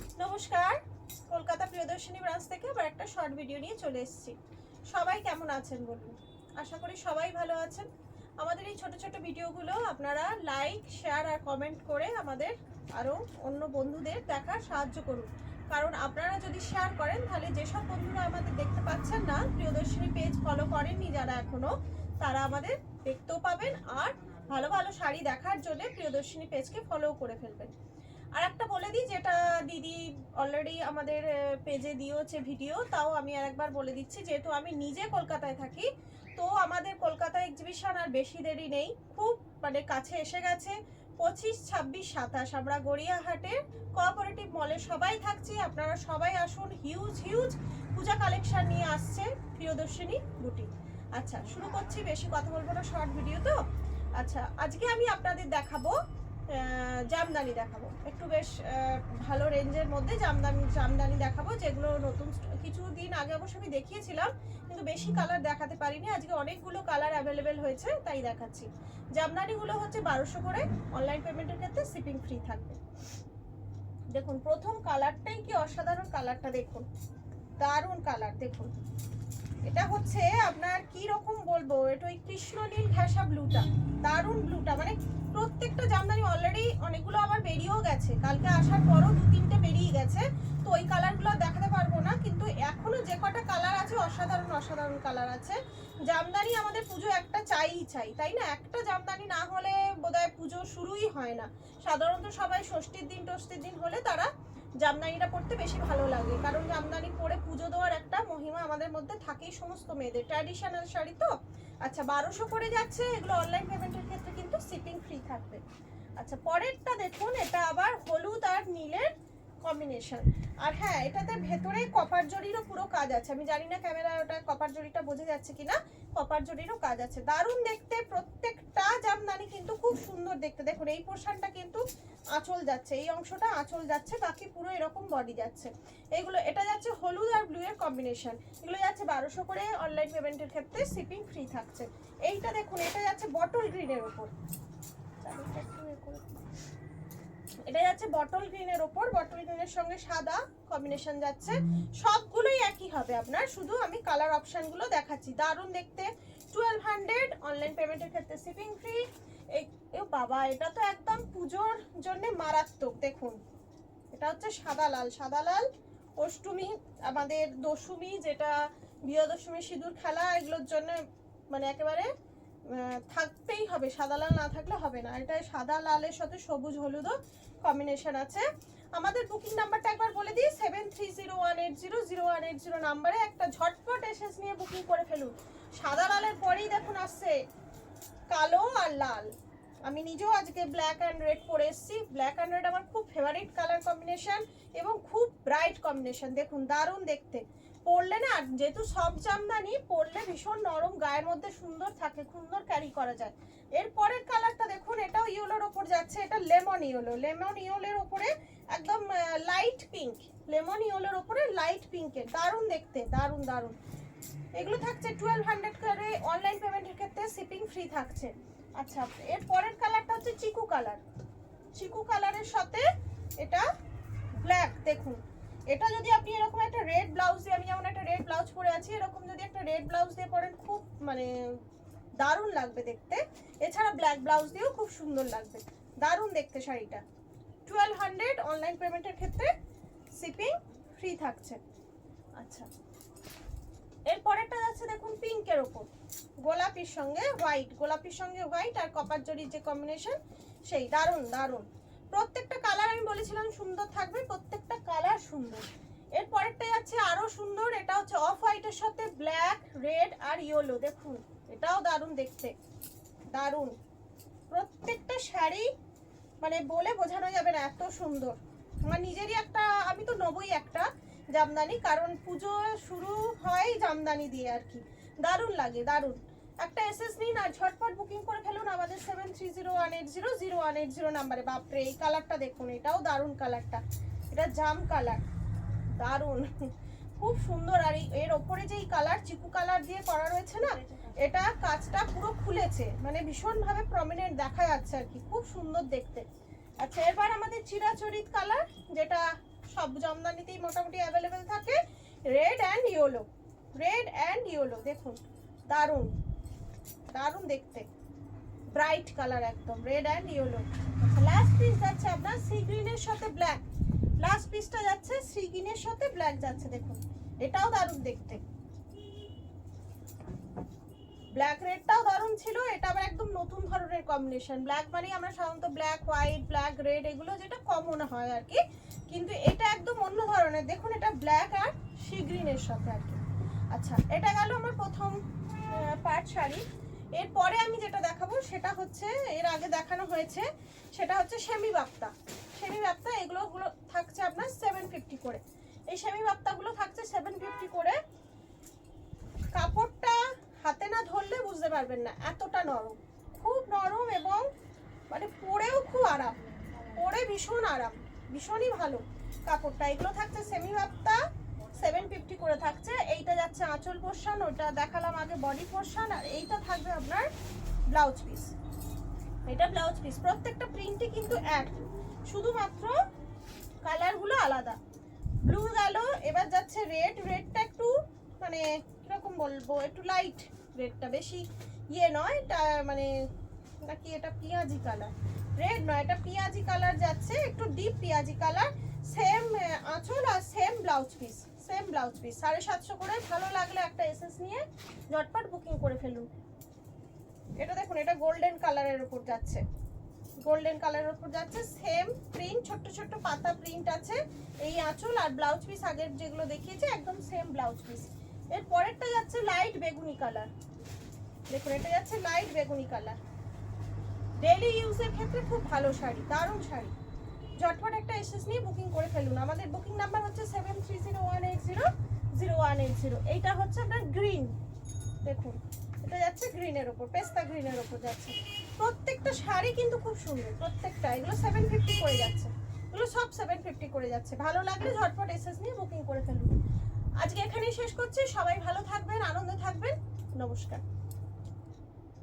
নমস্কার, কলকাতা প্রিয়দর্শিনী ব্রাঞ্চ থেকে আবার একটা শর্ট ভিডিও নিয়ে চলে এসেছি। সবাই কেমন আছেন বলুন? আশা করি সবাই ভালো আছেন। আমাদের এই ছোট ছোট ভিডিওগুলো আপনারা লাইক, শেয়ার আর কমেন্ট করে আমাদের আরও অন্য বন্ধুদের দেখার সাহায্য করুন। কারণ আপনারা যদি শেয়ার করেন তাহলে যেসব বন্ধুরা আমাদের দেখতে পাচ্ছেন না, প্রিয়দর্শিনী পেজ ফলো করেননি যারা এখনও, তারা আমাদের দেখতেও পাবেন আর ভালো ভালো শাড়ি দেখার জন্য প্রিয়দর্শিনী পেজকে ফলো করে ফেলবেন। আর একটা বলে দিই, যেটা দিদি অলরেডি আমাদের পেজে দিয়েছে ভিডিও, তাও আমি আর একবার বলে দিচ্ছি। যেহেতু আমি নিজে কলকাতায় থাকি, তো আমাদের কলকাতা এক্সিবিশন আর বেশি দেরি নেই, খুব কাছে এসে গেছে। 25, 26, 27 আমরা গড়িয়াহাটের কোঅপারেটিভ মলে সবাই থাকছি। আপনারা সবাই আসুন। হিউজ হিউজ পূজা কালেকশন নিয়ে আসছে প্রিয়দর্শিনী বুটিক। আচ্ছা, শুরু করছি, বেশি কথা বলবো না, শর্ট ভিডিও তো। আচ্ছা, আজকে আমি আপনাদের দেখাবো জামদানি দেখাবো, একটু বেশ ভালো রেঞ্জের মধ্যে জামদানি দেখাবো, যেগুলো নতুন কিছুদিন আগে অবশ্য আমি দেখিয়েছিলাম, কিন্তু বেশি কালার দেখাতে পারিনি। আজকে অনেকগুলো কালার অ্যাভেলেবেল হয়েছে, তাই দেখাচ্ছি। জামদানিগুলো হচ্ছে 1200 করে, অনলাইন পেমেন্টের ক্ষেত্রে শিপিং ফ্রি থাকবে। দেখুন প্রথম কালারটাই কি অসাধারণ, কালারটা দেখুন, দারুণ কালার। দেখুন এটা হচ্ছে আপনার কি রকম বলবো, এটা ওই কৃষ্ণনীল ঘাসা ব্লুটা, দারুণ ব্লুটা। প্রত্যেকটা জামদানি অলরেডি অনেকগুলো আবার বেরিয়েও গেছে, কালকে আসার পরও 2-3টে বেরিয়ে গেছে, তো ওই কালারগুলো দেখাতে পারবো না, কিন্তু এখনো যে কটা কালার আছে অসাধারণ অসাধারণ কালার আছে। জামদানি আমাদের পুজো একটা চাই, তাই না? একটা জামদানি না হলে বোধহয় পুজো শুরুই হয় না। সাধারণত সবাই ষষ্ঠীর দিন হলে তারা জামদানিটা পরতে বেশি ভালো লাগে, কারণ জামদানি পরে পুজো দেওয়ার একটা মহিমা আমাদের মধ্যে থাকেই সমস্ত মেয়েদের, ট্র্যাডিশনাল শাড়ি তো। আচ্ছা, 1200 করে যাচ্ছে, এগুলো অনলাইন পেমেন্টের ক্ষেত্রে কিন্তু শিপিং ফ্রি থাকবে। আচ্ছা, পরেরটা দেখুন, এটা আবার হলুদ আর নীলের কম্বিনেশন। আর হ্যাঁ, এটাতে ভেতরে কপার জরিরও পুরো কাজ আছে। আমি জানি না ক্যামেরায় ওটা কপার জরিটা বোঝা যাচ্ছে কিনা, কপার জরিরও কাজ আছে। দারুণ দেখতে, প্রত্যেকটা জামদানি কিন্তু খুব সুন্দর দেখতে। দেখুন এই পোর্শনটা কিন্তু আঁচল যাচ্ছে, এই অংশটা আঁচল যাচ্ছে, বাকি পুরো এরকম বডি যাচ্ছে। এইগুলো, এটা যাচ্ছে হলুদ আর ব্লু এর কম্বিনেশন, এগুলো যাচ্ছে 1200 করে, অনলাইন পেমেন্টের ক্ষেত্রে শিপিং ফ্রি থাকছে। এইটা দেখুন, এটা যাচ্ছে বটল গ্রিনের ওপর, এটা যাচ্ছে বটল গ্রিনের ওপর, বটল গ্রিনের সঙ্গে সাদা কম্বিনেশন যাচ্ছে। সবগুলোই একই হবে আপনার, শুধু আমি কালার অপশনগুলো দেখাচ্ছি। দারুণ দেখতে, 1200, অনলাইন পেমেন্টের ক্ষেত্রে শিপিং ফ্রি। এই বাবা, এটা তো একদম পুজোর জন্য মারাত্মক। দেখুন এটা হচ্ছে সাদা লাল, অষ্টমী, আমাদের দশমী, যেটা বিজয়া সিঁদুর খেলা, এগুলোর জন্য একেবারে থাকতেই হবে, সাদা লাল না থাকলে হবে না। এটা সাদা লালের সাথে সবুজ হলুদও কম্বিনেশন আছে। আমাদের বুকিং নাম্বারটা একবার বলে দিই, 7301800180 নাম্বারে একটা ঝটপট এসএস নিয়ে বুকিং করে ফেলুন। সাদা লালের পরেই দেখুন আসছে কালো আর লাল। আমি নিজেও আজকে ব্ল্যাক অ্যান্ড রেড পরে এসেছি। ব্ল্যাক অ্যান্ড রেড আমার খুব ফেভারিট কালার কম্বিনেশন এবং খুব ব্রাইট কম্বিনেশন। দেখুন দারুণ দেখতে, পরলে না, যেহেতু সব জামদানি পরলে ভীষণ নরম, গায়ের মধ্যে সুন্দর থাকে, সুন্দর ক্যারি করা যায়। এরপরের কালারটা দেখুন, এটাও ইয়েলোর ওপর যাচ্ছে, এটা লেমন ইয়েলোর ওপরে একদম লাইট পিঙ্ক, লেমন ইয়েলোর ওপরে লাইট পিঙ্কের, দারুণ দেখতে, দারুণ। এগুলো থাকছে 1200 করে, অনলাইন পেমেন্টের ক্ষেত্রে শিপিং ফ্রি থাকছে। আচ্ছা, এর পরের কালারটা হচ্ছে চিকু কালারের সাথে এটা ব্ল্যাক। দেখুন এটা যদি আপনি এরকম একটা রেড ব্লাউজ দিয়ে, আমি যেমন একটা রেড ব্লাউজ পরে আছি, এরকম যদি একটা রেড ব্লাউজ দিয়ে পরেন, খুব দারুণ লাগবে দেখতে। এছাড়া ব্ল্যাক ব্লাউজ দিয়েও খুব সুন্দর লাগবে, দারুণ দেখতে শাড়িটা। 1200, অনলাইন পেমেন্টের ক্ষেত্রে শিপিং ফ্রি থাকছে। আচ্ছা, এরপরেরটা যাচ্ছে দেখুন পিঙ্কের ওপর, গোলাপির সঙ্গে হোয়াইট আর কপার জরির যে কম্বিনেশন, সেই দারুণ। প্রত্যেকটা কালার আমি বলেছিলাম সুন্দর থাকবে, প্রত্যেকটা কালার সুন্দর। এরপরেরটা যাচ্ছে আরো সুন্দর, এটা হচ্ছে অফ হোয়াইটের সাথে ব্ল্যাক, রেড আর ইয়েলো। দেখুন এটাও দারুণ দেখতে, দারুণ। প্রত্যেকটা শাড়ি বলে বোঝানো যাবে না, এত সুন্দর। আমার নিজেরই একটা, আমি তো নেবই একটা জামদানি, কারণ পুজো শুরু হয় জামদানি দিয়ে আর কি। দারুণ লাগে, দারুণ। একটা এসএস নিন আর ঝটপট বুকিং করে ফেলুন আমাদের 7301800180 নাম্বারে। বাপরে এই কালারটা দেখুন, এটাও দারুণ কালারটা, এটা জাম কালার, দারুণ, খুব সুন্দর। আর এর ওপরে যে কালার, চিকু কালার দিয়ে করা রয়েছে না, এটা কাজটা পুরো খুলেছে, ভীষণ ভাবে প্রমিনেন্ট দেখা যাচ্ছে আর কি, খুব সুন্দর দেখতে। আচ্ছা, এবার আমাদের চিরাচরিত কালার, যেটা সব জামদানিতেই মোটামুটি অ্যাভেলেবেল থাকে। Red and yellow, red and yellow দেখুন, দারুণ দারুণ দেখতে, ব্রাইট কালার একদম, রেড অ্যান্ড ইয়েলো। আচ্ছা, লাস্ট পিস যাচ্ছে আপনার সি গ্রিনের সাথে ব্ল্যাক, লাস্ট পিসটা যাচ্ছে সি গ্রিনের সাথে ব্ল্যাক যাচ্ছে, দেখুন এটাও দারুণ দেখতে, ব্ল্যাক রেডটাও দারুণ ছিল। এটা আবার একদম নতুন ধরনের কম্বিনেশন। ব্ল্যাক মানে আমরা সাধারণত ব্ল্যাক হোয়াইট, ব্ল্যাক রেড এগুলো যেটা কমন হয় আর কি, কিন্তু এটা একদম অন্য ধরনের। দেখুন এটা ব্ল্যাক আর সি গ্রিনের সাথে আর কি। আচ্ছা, এটা গেল আমার প্রথম পার্ট শাড়ি। এরপরে আমি যেটা দেখাবো সেটা হচ্ছে, এর আগে দেখানো হয়েছে, সেটা হচ্ছে সেমি বাপ্তা। সেমি বাপ্তা এগুলো থাকছে আপনার 750 করে। এই সেমি বাপ্তাগুলো থাকছে 750 করে। কাপড়টা হাতে না ধরলে বুঝতে পারবেন না, এতটা নরম, খুব নরম, এবং মানে পরেও খুব আরাম, পরে ভীষণ আরাম, ভীষণই ভালো কাপড়টা। এগুলো থাকছে সেমি বাপ্তা 750 করে থাকছে। এইটা যাচ্ছে আঁচল পোর্শন, ওটা দেখালাম আগে বডি পোর্শন, আর এইটা থাকবে আপনার ব্লাউজ পিস। এটা ব্লাউজ পিস, প্রত্যেকটা প্রিন্টই কিন্তু এক, শুধুমাত্র কালারগুলো আলাদা। ব্লু গেল, এবার যাচ্ছে রেড। রেডটা একটু মানে কিরকম বলবো, একটু লাইট রেডটা, বেশি ইয়ে নয় এটা, মানে নাকি এটা পিঁয়াজি কালার, রেড নয় এটা পিঁয়াজি কালার যাচ্ছে, একটু ডিপ পিঁয়াজি কালার। সেম আঁচল আর same blouse piece, same blouse piece, 750 করে। ভালো লাগলে একটা এসএস নিয়ে ঝটপট বুকিং করে ফেলুন। এটা দেখুন, এটা গোল্ডেন কালারের উপর যাচ্ছে, গোল্ডেন কালারের উপর যাচ্ছে, সেম প্রিন্ট, ছোট্ট ছোট্ট পাতা প্রিন্ট আছে। এই আঁচল আর ব্লাউজ পিস আগের যেগুলো দেখিয়েছি একদম সেম ব্লাউজ পিস। এর পরেরটা যাচ্ছে লাইট বেগুনি কালার, দেখুন এটা যাচ্ছে লাইট বেগুনি কালার। ডেইলি ইউজের ক্ষেত্রে খুব ভালো শাড়ি, দারুণ শাড়ি। ঝটপট একটা এসএস নিয়ে বুকিং করে ফেলুন। আমাদের বুকিং নাম্বার হচ্ছে 7301800180। এইটা হচ্ছে আপনার গ্রিন, দেখুন এটা যাচ্ছে গ্রিনের ওপর, পেস্তা গ্রিনের ওপর যাচ্ছে। প্রত্যেকটা শাড়ি কিন্তু খুব সুন্দর, প্রত্যেকটা। এগুলো 750 করে যাচ্ছে, এগুলো সব 750 করে যাচ্ছে। ভালো লাগলে ঝটপট এসএস নিয়ে বুকিং করে ফেলুন। আজকে এখানেই শেষ করছি। সবাই ভালো থাকবেন, আনন্দে থাকবেন, নমস্কার।